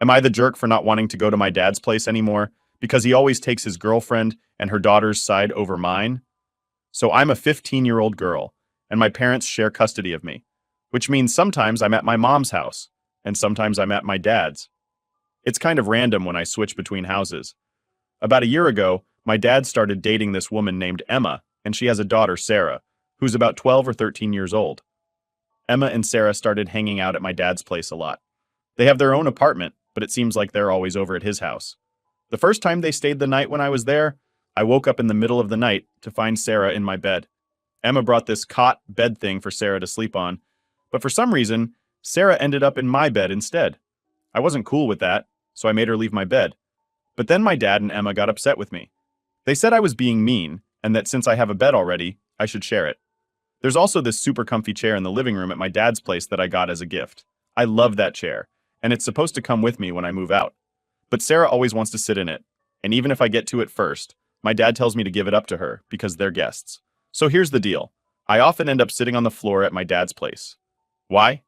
Am I the jerk for not wanting to go to my dad's place anymore because he always takes his girlfriend and her daughter's side over mine? So I'm a 15-year-old girl, and my parents share custody of me, which means sometimes I'm at my mom's house, and sometimes I'm at my dad's. It's kind of random when I switch between houses. About a year ago, my dad started dating this woman named Emma, and she has a daughter, Sarah, who's about 12 or 13 years old. Emma and Sarah started hanging out at my dad's place a lot. They have their own apartment, but it seems like they're always over at his house. The first time they stayed the night when I was there, I woke up in the middle of the night to find Sarah in my bed. Emma brought this cot bed thing for Sarah to sleep on, but for some reason, Sarah ended up in my bed instead. I wasn't cool with that, so I made her leave my bed. But then my dad and Emma got upset with me. They said I was being mean, and that since I have a bed already, I should share it. There's also this super comfy chair in the living room at my dad's place that I got as a gift. I love that chair, and it's supposed to come with me when I move out. But Sarah always wants to sit in it, and even if I get to it first, my dad tells me to give it up to her because they're guests. So here's the deal. I often end up sitting on the floor at my dad's place. Why?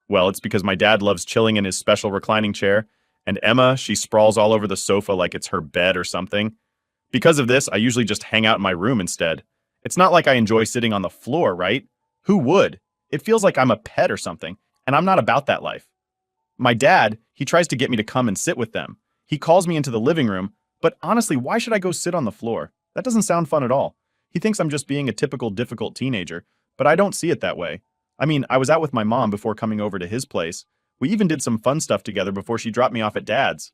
Well, it's because my dad loves chilling in his special reclining chair, and Emma, she sprawls all over the sofa like it's her bed or something. Because of this, I usually just hang out in my room instead. It's not like I enjoy sitting on the floor, right? Who would? It feels like I'm a pet or something, and I'm not about that life. My dad, he tries to get me to come and sit with them. He calls me into the living room, but honestly, why should I go sit on the floor? That doesn't sound fun at all. He thinks I'm just being a typical difficult teenager, but I don't see it that way. I mean, I was out with my mom before coming over to his place. We even did some fun stuff together before she dropped me off at dad's.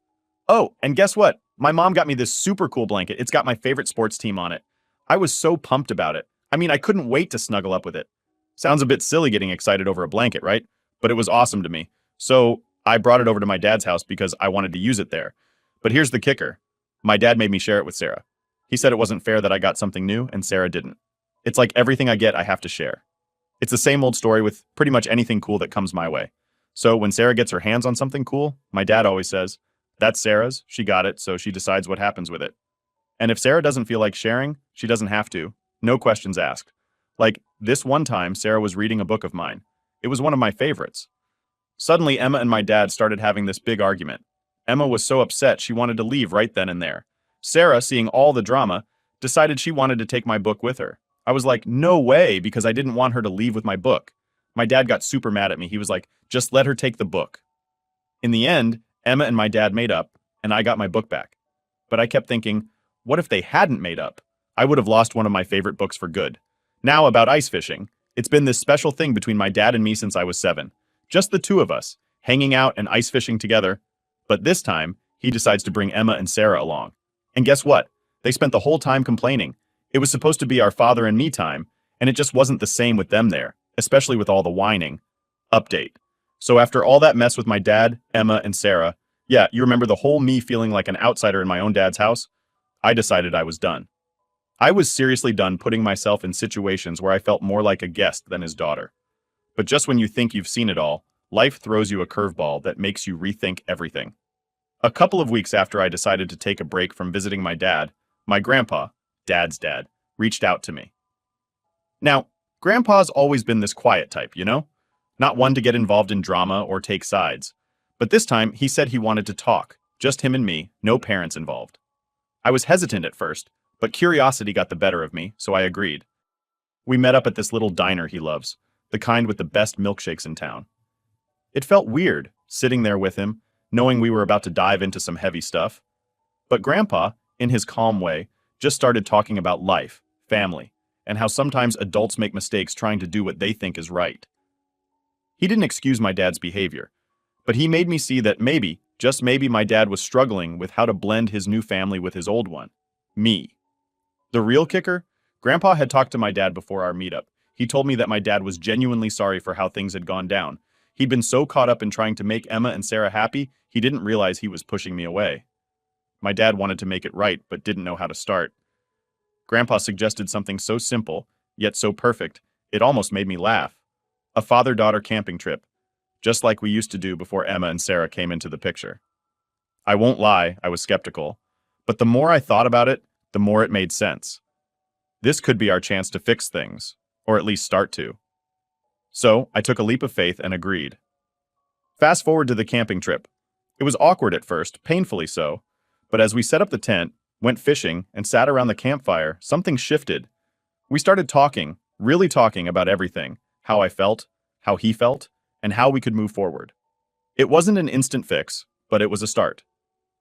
Oh, and guess what? My mom got me this super cool blanket. It's got my favorite sports team on it. I was so pumped about it. I mean, I couldn't wait to snuggle up with it. Sounds a bit silly getting excited over a blanket, right? But it was awesome to me. So I brought it over to my dad's house because I wanted to use it there. But here's the kicker. My dad made me share it with Sarah. He said it wasn't fair that I got something new and Sarah didn't. It's like everything I get, I have to share. It's the same old story with pretty much anything cool that comes my way. So when Sarah gets her hands on something cool, my dad always says, "That's Sarah's, she got it, so she decides what happens with it." And if Sarah doesn't feel like sharing, she doesn't have to. No questions asked. Like, this one time, Sarah was reading a book of mine. It was one of my favorites. Suddenly, Emma and my dad started having this big argument. Emma was so upset she wanted to leave right then and there. Sarah, seeing all the drama, decided she wanted to take my book with her. I was like, no way, because I didn't want her to leave with my book. My dad got super mad at me. He was like, just let her take the book. In the end, Emma and my dad made up, and I got my book back. But I kept thinking, what if they hadn't made up? I would have lost one of my favorite books for good. Now about ice fishing. It's been this special thing between my dad and me since I was 7. Just the two of us, hanging out and ice fishing together. But this time, he decides to bring Emma and Sarah along. And guess what? They spent the whole time complaining. It was supposed to be our father and me time, and it just wasn't the same with them there, especially with all the whining. Update. So after all that mess with my dad, Emma, and Sarah, yeah, you remember the whole me feeling like an outsider in my own dad's house? I decided I was done. I was seriously done putting myself in situations where I felt more like a guest than his daughter. But just when you think you've seen it all, life throws you a curveball that makes you rethink everything. A couple of weeks after I decided to take a break from visiting my dad, my grandpa, Dad's dad, reached out to me. Now, Grandpa's always been this quiet type, you know? Not one to get involved in drama or take sides. But this time, he said he wanted to talk, just him and me, no parents involved. I was hesitant at first, but curiosity got the better of me, so I agreed. We met up at this little diner he loves, the kind with the best milkshakes in town. It felt weird, sitting there with him, knowing we were about to dive into some heavy stuff. But Grandpa, in his calm way, just started talking about life, family, and how sometimes adults make mistakes trying to do what they think is right. He didn't excuse my dad's behavior, but he made me see that maybe, just maybe, my dad was struggling with how to blend his new family with his old one, me. The real kicker? Grandpa had talked to my dad before our meetup. He told me that my dad was genuinely sorry for how things had gone down. He'd been so caught up in trying to make Emma and Sarah happy, he didn't realize he was pushing me away. My dad wanted to make it right, but didn't know how to start. Grandpa suggested something so simple, yet so perfect, it almost made me laugh. A father-daughter camping trip, just like we used to do before Emma and Sarah came into the picture. I won't lie, I was skeptical. But the more I thought about it, the more it made sense. This could be our chance to fix things, or at least start to. So, I took a leap of faith and agreed. Fast forward to the camping trip. It was awkward at first, painfully so, but as we set up the tent, went fishing, and sat around the campfire, something shifted. We started talking, really talking about everything, how I felt, how he felt, and how we could move forward. It wasn't an instant fix, but it was a start.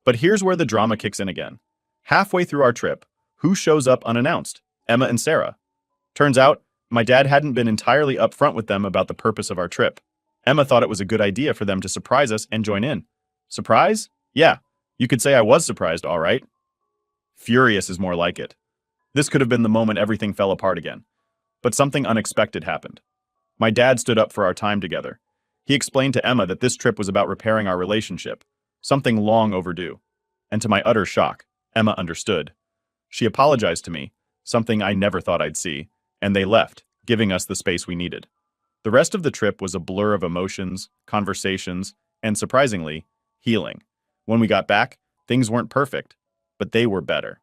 But here's where the drama kicks in again. Halfway through our trip, who shows up unannounced? Emma and Sarah. Turns out, my dad hadn't been entirely upfront with them about the purpose of our trip. Emma thought it was a good idea for them to surprise us and join in. Surprise? Yeah, you could say I was surprised, all right. Furious is more like it. This could have been the moment everything fell apart again. But something unexpected happened. My dad stood up for our time together. He explained to Emma that this trip was about repairing our relationship, something long overdue. And to my utter shock, Emma understood. She apologized to me, something I never thought I'd see, and they left, giving us the space we needed. The rest of the trip was a blur of emotions, conversations, and surprisingly, healing. When we got back, things weren't perfect, but they were better.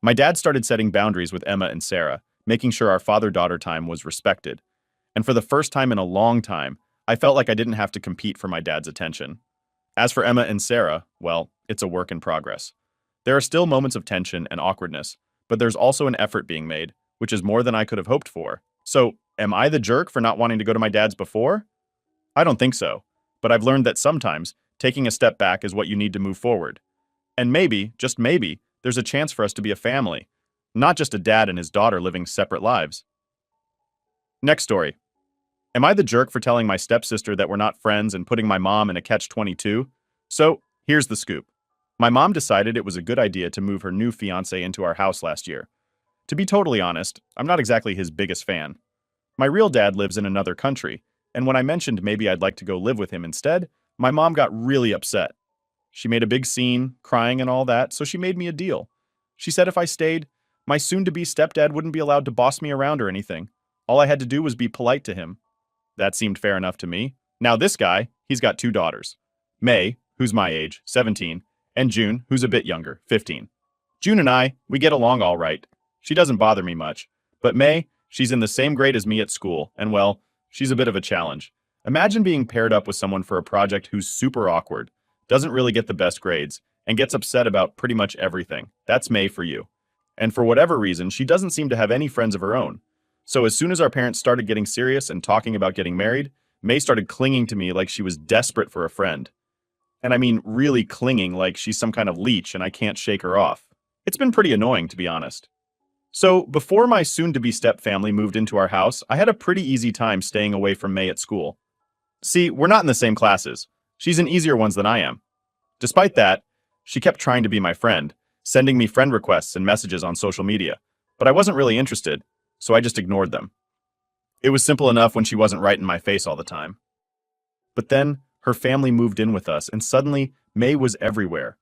My dad started setting boundaries with Emma and Sarah, making sure our father-daughter time was respected. And for the first time in a long time, I felt like I didn't have to compete for my dad's attention. As for Emma and Sarah, well, it's a work in progress. There are still moments of tension and awkwardness, but there's also an effort being made, which is more than I could have hoped for. So, am I the jerk for not wanting to go to my dad's before? I don't think so, but I've learned that sometimes taking a step back is what you need to move forward. And maybe, just maybe, there's a chance for us to be a family, not just a dad and his daughter living separate lives. Next story. Am I the jerk for telling my stepsister that we're not friends and putting my mom in a catch-22? So, here's the scoop. My mom decided it was a good idea to move her new fiancé into our house last year. To be totally honest, I'm not exactly his biggest fan. My real dad lives in another country, and when I mentioned maybe I'd like to go live with him instead, my mom got really upset. She made a big scene, crying and all that, so she made me a deal. She said if I stayed, my soon-to-be stepdad wouldn't be allowed to boss me around or anything. All I had to do was be polite to him. That seemed fair enough to me. Now this guy, he's got two daughters. May, who's my age, 17, and June, who's a bit younger, 15. June and I, we get along all right. She doesn't bother me much. But May, she's in the same grade as me at school, and well, she's a bit of a challenge. Imagine being paired up with someone for a project who's super awkward, doesn't really get the best grades, and gets upset about pretty much everything. That's May for you. And for whatever reason, she doesn't seem to have any friends of her own. So as soon as our parents started getting serious and talking about getting married, May started clinging to me like she was desperate for a friend. And I mean really clinging like she's some kind of leech and I can't shake her off. It's been pretty annoying, to be honest. So before my soon-to-be step-family moved into our house, I had a pretty easy time staying away from May at school. See, we're not in the same classes. She's in easier ones than I am. Despite that, she kept trying to be my friend, sending me friend requests and messages on social media. But I wasn't really interested, so I just ignored them. It was simple enough when she wasn't right in my face all the time. But then, her family moved in with us, and suddenly, May was everywhere.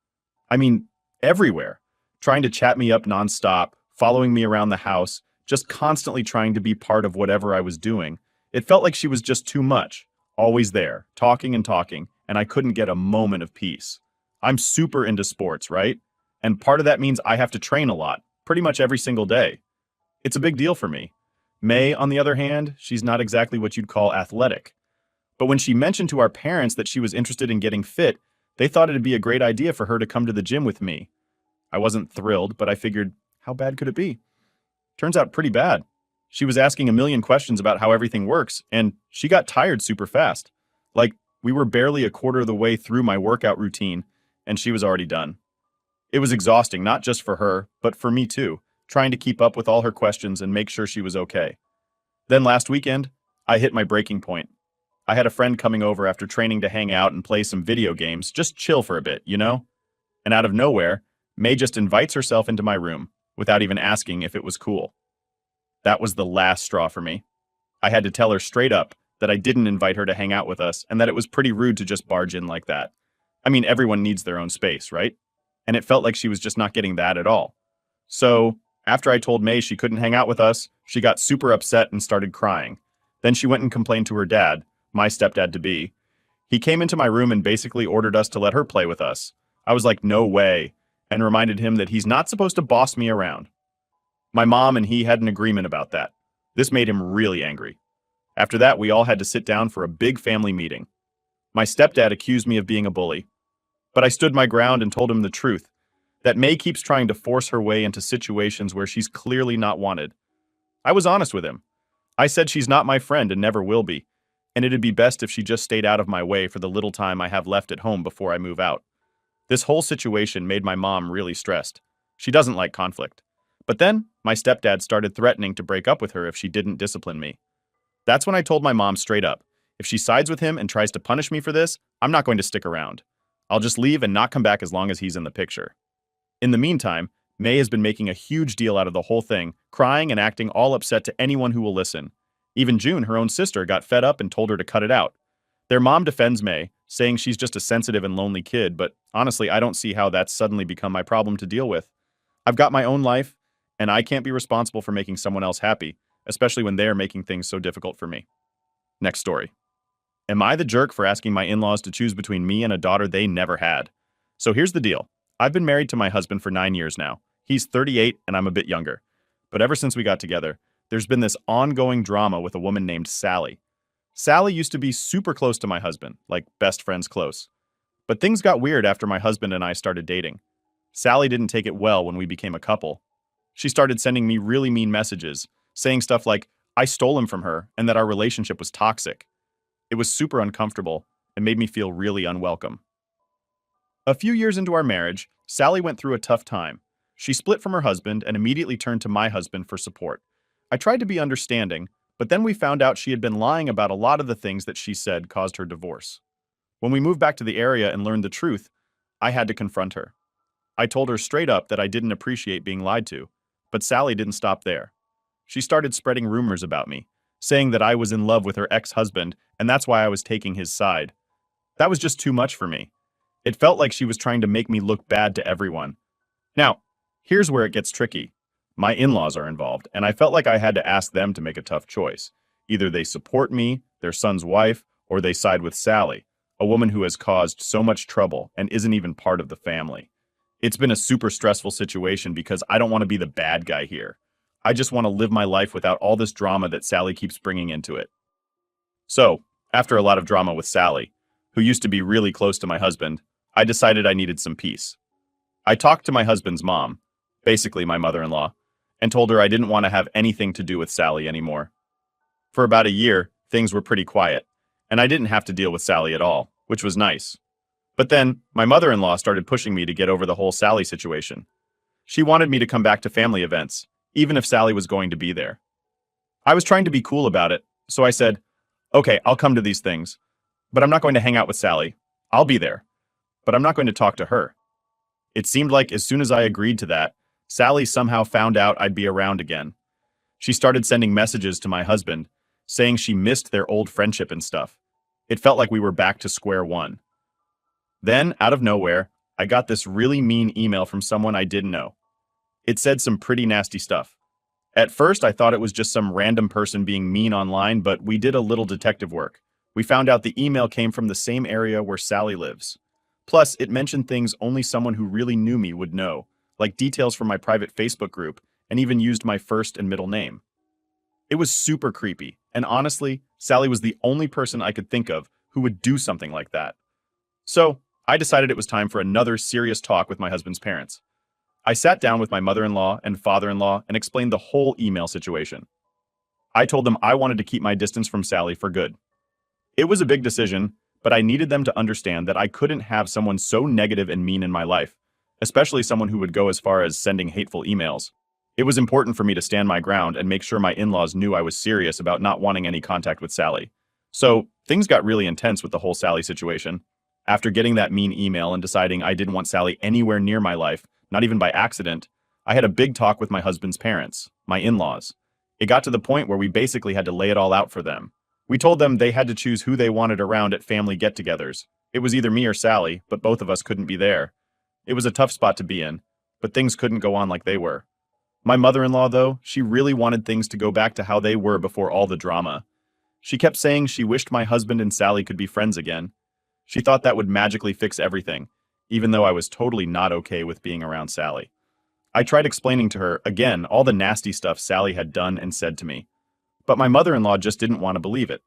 I mean, everywhere. Trying to chat me up nonstop, following me around the house, just constantly trying to be part of whatever I was doing. It felt like she was just too much, always there, talking, and I couldn't get a moment of peace. I'm super into sports, right? And part of that means I have to train a lot, pretty much every single day. It's a big deal for me. May, on the other hand, she's not exactly what you'd call athletic. But when she mentioned to our parents that she was interested in getting fit, they thought it'd be a great idea for her to come to the gym with me. I wasn't thrilled, but I figured, how bad could it be? Turns out pretty bad. She was asking a million questions about how everything works, and she got tired super fast. Like, we were barely a quarter of the way through my workout routine, and she was already done. It was exhausting, not just for her, but for me too, trying to keep up with all her questions and make sure she was okay. Then last weekend, I hit my breaking point. I had a friend coming over after training to hang out and play some video games, just chill for a bit, you know? And out of nowhere, May just invites herself into my room, without even asking if it was cool. That was the last straw for me. I had to tell her straight up that I didn't invite her to hang out with us and that it was pretty rude to just barge in like that. I mean, everyone needs their own space, right? And it felt like she was just not getting that at all. So, after I told May she couldn't hang out with us, she got super upset and started crying. Then she went and complained to her dad, my stepdad-to-be. He came into my room and basically ordered us to let her play with us. I was like, no way, and reminded him that he's not supposed to boss me around. My mom and he had an agreement about that. This made him really angry. After that, we all had to sit down for a big family meeting. My stepdad accused me of being a bully. But I stood my ground and told him the truth, that May keeps trying to force her way into situations where she's clearly not wanted. I was honest with him. I said she's not my friend and never will be, and it'd be best if she just stayed out of my way for the little time I have left at home before I move out. This whole situation made my mom really stressed. She doesn't like conflict. But then, my stepdad started threatening to break up with her if she didn't discipline me. That's when I told my mom straight up, if she sides with him and tries to punish me for this, I'm not going to stick around. I'll just leave and not come back as long as he's in the picture. In the meantime, May has been making a huge deal out of the whole thing, crying and acting all upset to anyone who will listen. Even June, her own sister, got fed up and told her to cut it out. Their mom defends May, saying she's just a sensitive and lonely kid, but honestly, I don't see how that's suddenly become my problem to deal with. I've got my own life, and I can't be responsible for making someone else happy, especially when they're making things so difficult for me. Next story. Am I the jerk for asking my in-laws to choose between me and a daughter they never had? So here's the deal. I've been married to my husband for 9 years now. He's 38 and I'm a bit younger. But ever since we got together, there's been this ongoing drama with a woman named Sally. Sally used to be super close to my husband, like best friends close. But things got weird after my husband and I started dating. Sally didn't take it well when we became a couple. She started sending me really mean messages, saying stuff like, I stole him from her and that our relationship was toxic. It was super uncomfortable and made me feel really unwelcome. A few years into our marriage, Sally went through a tough time. She split from her husband and immediately turned to my husband for support. I tried to be understanding, but then we found out she had been lying about a lot of the things that she said caused her divorce. When we moved back to the area and learned the truth, I had to confront her. I told her straight up that I didn't appreciate being lied to, but Sally didn't stop there. She started spreading rumors about me, saying that I was in love with her ex-husband and that's why I was taking his side. That was just too much for me. It felt like she was trying to make me look bad to everyone. Now, here's where it gets tricky. My in-laws are involved, and I felt like I had to ask them to make a tough choice. Either they support me, their son's wife, or they side with Sally, a woman who has caused so much trouble and isn't even part of the family. It's been a super stressful situation because I don't want to be the bad guy here. I just want to live my life without all this drama that Sally keeps bringing into it. So, after a lot of drama with Sally, who used to be really close to my husband, I decided I needed some peace. I talked to my husband's mom, basically my mother-in-law, and told her I didn't want to have anything to do with Sally anymore. For about a year, things were pretty quiet, and I didn't have to deal with Sally at all, which was nice. But then, my mother-in-law started pushing me to get over the whole Sally situation. She wanted me to come back to family events, even if Sally was going to be there. I was trying to be cool about it, so I said, okay, I'll come to these things, but I'm not going to hang out with Sally. I'll be there, but I'm not going to talk to her. It seemed like as soon as I agreed to that, Sally somehow found out I'd be around again. She started sending messages to my husband, saying she missed their old friendship and stuff. It felt like we were back to square one. Then, out of nowhere, I got this really mean email from someone I didn't know. It said some pretty nasty stuff. At first, I thought it was just some random person being mean online, but we did a little detective work. We found out the email came from the same area where Sally lives. Plus, it mentioned things only someone who really knew me would know, like details from my private Facebook group, and even used my first and middle name. It was super creepy, and honestly, Sally was the only person I could think of who would do something like that. So, I decided it was time for another serious talk with my husband's parents. I sat down with my mother-in-law and father-in-law and explained the whole email situation. I told them I wanted to keep my distance from Sally for good. It was a big decision, but I needed them to understand that I couldn't have someone so negative and mean in my life, especially someone who would go as far as sending hateful emails. It was important for me to stand my ground and make sure my in-laws knew I was serious about not wanting any contact with Sally. So, things got really intense with the whole Sally situation. After getting that mean email and deciding I didn't want Sally anywhere near my life, not even by accident, I had a big talk with my husband's parents, my in-laws. It got to the point where we basically had to lay it all out for them. We told them they had to choose who they wanted around at family get-togethers. It was either me or Sally, but both of us couldn't be there. It was a tough spot to be in, but things couldn't go on like they were. My mother-in-law, though, she really wanted things to go back to how they were before all the drama. She kept saying she wished my husband and Sally could be friends again. She thought that would magically fix everything, even though I was totally not okay with being around Sally. I tried explaining to her, again, all the nasty stuff Sally had done and said to me. But my mother-in-law just didn't want to believe it.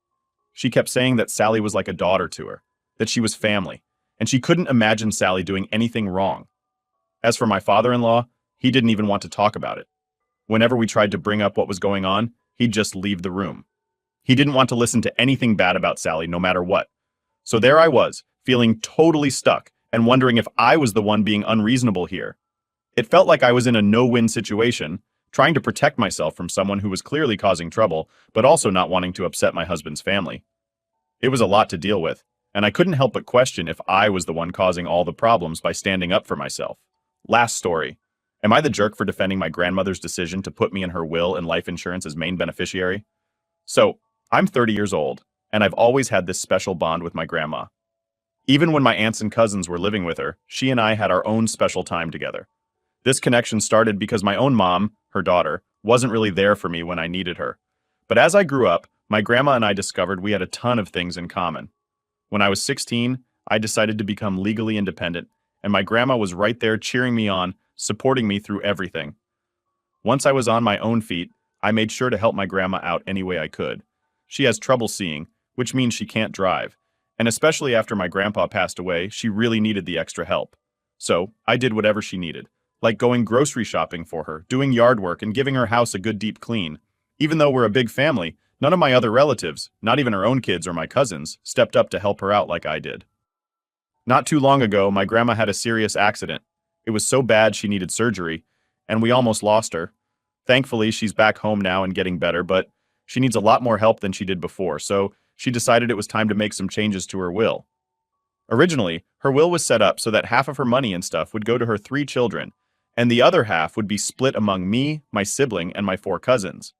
She kept saying that Sally was like a daughter to her, that she was family, and she couldn't imagine Sally doing anything wrong. As for my father-in-law, he didn't even want to talk about it. Whenever we tried to bring up what was going on, he'd just leave the room. He didn't want to listen to anything bad about Sally, no matter what. So there I was, feeling totally stuck and wondering if I was the one being unreasonable here. It felt like I was in a no-win situation, trying to protect myself from someone who was clearly causing trouble, but also not wanting to upset my husband's family. It was a lot to deal with, and I couldn't help but question if I was the one causing all the problems by standing up for myself. Last story. Am I the jerk for defending my grandmother's decision to put me in her will and life insurance as main beneficiary? So, I'm 30 years old, and I've always had this special bond with my grandma. Even when my aunts and cousins were living with her, she and I had our own special time together. This connection started because my own mom, her daughter, wasn't really there for me when I needed her. But as I grew up, my grandma and I discovered we had a ton of things in common. When I was 16, I decided to become legally independent, and my grandma was right there cheering me on, supporting me through everything. Once I was on my own feet, I made sure to help my grandma out any way I could. She has trouble seeing, which means she can't drive, and especially after my grandpa passed away, she really needed the extra help. So, I did whatever she needed, like going grocery shopping for her, doing yard work, and giving her house a good deep clean. Even though we're a big family, none of my other relatives, not even her own kids or my cousins, stepped up to help her out like I did. Not too long ago, my grandma had a serious accident. It was so bad she needed surgery, and we almost lost her. Thankfully, she's back home now and getting better, but she needs a lot more help than she did before, so she decided it was time to make some changes to her will. Originally, her will was set up so that half of her money and stuff would go to her 3 children, and the other half would be split among me, my sibling, and my 4 cousins.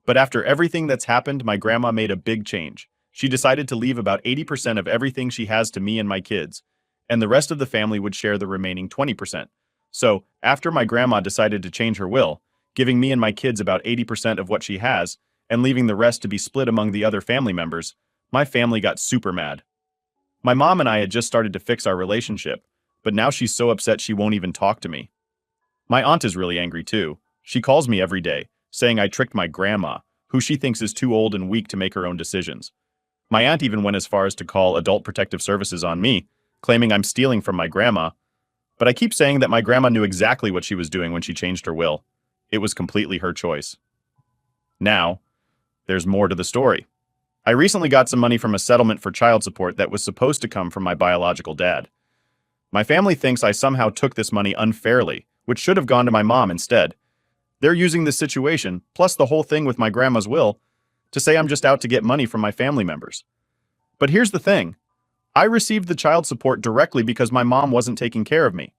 But after everything that's happened, my grandma made a big change. She decided to leave about 80% of everything she has to me and my kids, and the rest of the family would share the remaining 20%. So, after my grandma decided to change her will, giving me and my kids about 80% of what she has, and leaving the rest to be split among the other family members, my family got super mad. My mom and I had just started to fix our relationship, but now she's so upset she won't even talk to me. My aunt is really angry too. She calls me every day, saying I tricked my grandma, who she thinks is too old and weak to make her own decisions. My aunt even went as far as to call Adult Protective Services on me, claiming I'm stealing from my grandma. But I keep saying that my grandma knew exactly what she was doing when she changed her will. It was completely her choice. Now, there's more to the story. I recently got some money from a settlement for child support that was supposed to come from my biological dad. My family thinks I somehow took this money unfairly, which should have gone to my mom instead. They're using this situation, plus the whole thing with my grandma's will, to say I'm just out to get money from my family members. But here's the thing. I received the child support directly because my mom wasn't taking care of me.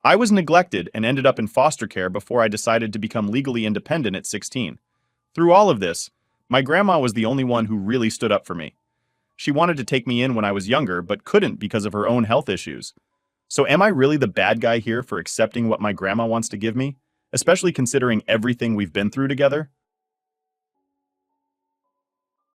I was neglected and ended up in foster care before I decided to become legally independent at 16. Through all of this, my grandma was the only one who really stood up for me. She wanted to take me in when I was younger, but couldn't because of her own health issues. So am I really the bad guy here for accepting what my grandma wants to give me, especially considering everything we've been through together?